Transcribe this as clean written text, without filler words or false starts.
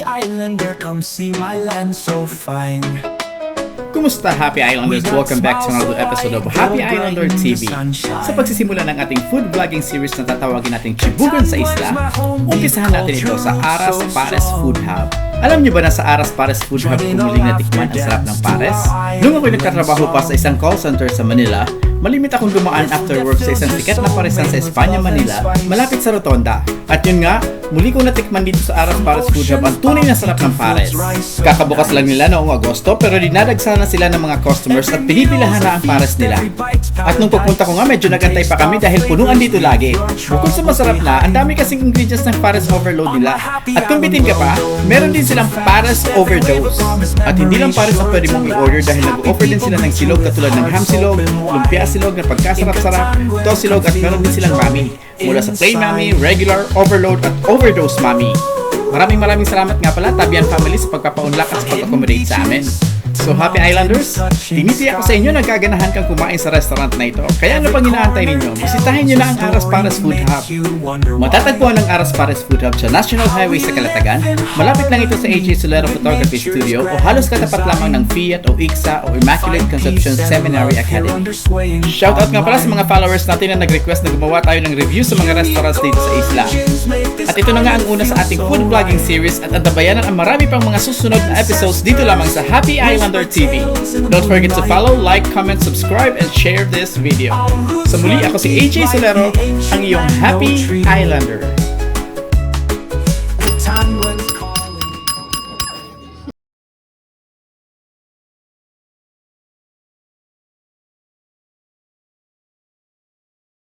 Islander, come see my land so fine. Kumusta Happy Islanders? Welcome back to another episode of Happy Islander TV. Sa pagsisimula ng ating food vlogging series na tatawagin nating Chibugan sa Isla, umpisahan natin ito sa Aras Pares Food Hub. Alam niyo ba na sa Aras Pares Food Hub kumuling natikman ang sarap ng pares? Nung ako'y nagtatrabaho pa sa isang call center sa Manila, malimit akong dumaan after work sa isang sikat na paresan sa Espanya, Manila, malapit sa Rotonda. At yun nga, muli kong natikman dito sa Aras Pares Food Hub ang tunay na sarap ng pares. Kakabukas lang nila noong Agosto pero dinadagsahan na sila ng mga customers at pinipilahan na ang pares nila. At nung pupunta ko nga medyo nagantay pa kami dahil punuan dito lagi. Bukod sa masarap na, ang dami kasing ingredients ng pares overload nila. At kung bitin ka pa, meron din silang pares overdose. At hindi lang pares ang pwede mong i-order dahil nag-offer din sila ng silog katulad ng ham silog, lumpia silog na pagkasarap-sarap, tosilog at meron din silang mami. Mula sa plain mami, regular, overload at overdose mami. Maraming salamat nga pala Tabian family sa pagpapaunlak at sa pag-accommodate sa amin. So Happy Islanders, tinitiyak ko sa inyo nagkaganahan kang kumain sa restaurant na ito. Kaya ano pang inaantay ninyo? Bisitahin nyo na ang Aras Pares Food Hub. Matatagpuan ang Aras Pares Food Hub sa National Highway sa Calatagan. Malapit lang ito sa AJ Solero Photography Studio o halos katapat lamang ng Fiat o ICSA o Immaculate Conception Seminary Academy. Shoutout nga pala sa mga followers natin na nag-request na gumawa tayo ng review sa mga restaurants dito sa isla. At ito na nga ang una sa ating food vlogging series at antabayanan ang marami pang mga susunod na episodes dito lamang sa Happy Islander TV. Don't forget to follow, like, comment, subscribe, and share this video. Sa muli, ako si AJ Solero, ang iyong Happy Islander. The time when